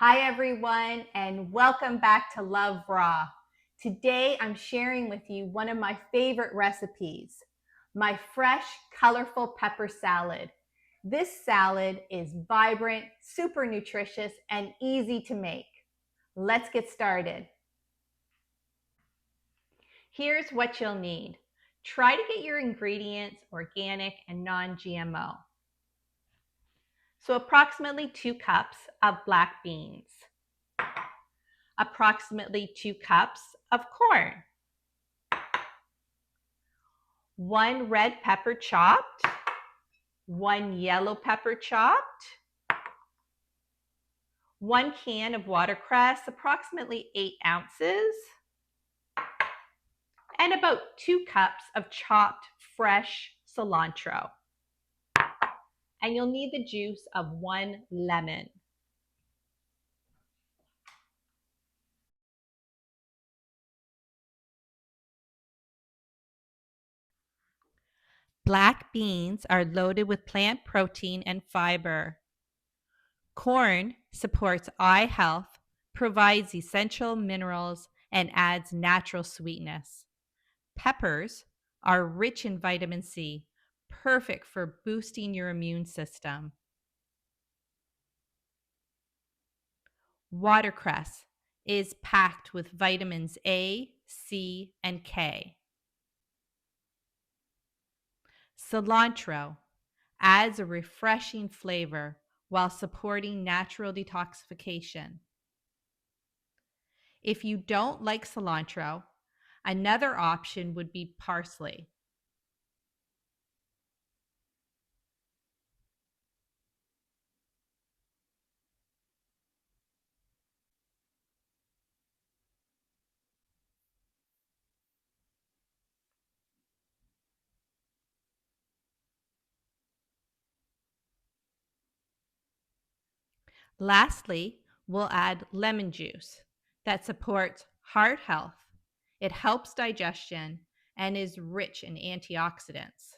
Hi everyone, and welcome back to Love Raw. Today I'm sharing with you one of my favorite recipes, my fresh, colorful pepper salad. This salad is vibrant, super nutritious, and easy to make. Let's get started. Here's what you'll need. Try to get your ingredients organic and non-GMO. So approximately 2 cups of black beans. Approximately 2 cups of corn, 1 red pepper chopped, 1 yellow pepper chopped, 1 can of watercress, approximately 8 ounces, and about 2 cups of chopped fresh cilantro. And you'll need the juice of 1 lemon. Black beans are loaded with plant protein and fiber. Corn supports eye health, provides essential minerals, and adds natural sweetness. Peppers are rich in vitamin C, perfect for boosting your immune system. Watercress is packed with vitamins A, C, and K. Cilantro adds a refreshing flavor while supporting natural detoxification. If you don't like cilantro, another option would be parsley. Lastly, we'll add lemon juice that supports heart health. It helps digestion and is rich in antioxidants.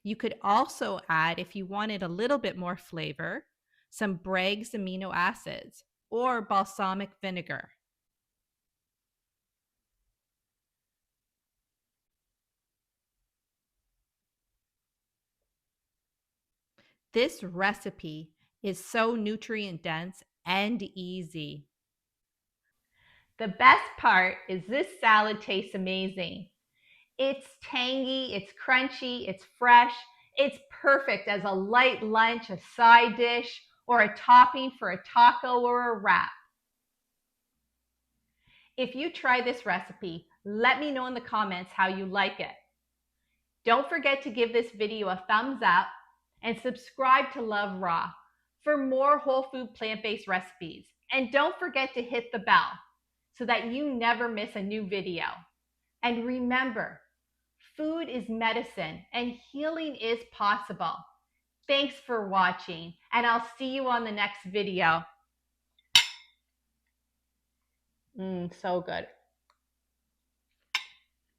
You could also add, if you wanted a little bit more flavor, some Bragg's amino acids or balsamic vinegar. This recipe is so nutrient dense and easy. The best part is this salad tastes amazing. It's tangy, it's crunchy, it's fresh. It's perfect as a light lunch, a side dish, or a topping for a taco or a wrap. If you try this recipe, let me know in the comments how you like it. Don't forget to give this video a thumbs up and subscribe to Love Raw for more whole food plant-based recipes. And don't forget to hit the bell so that you never miss a new video. And remember, food is medicine and healing is possible. Thanks for watching, and I'll see you on the next video. So good.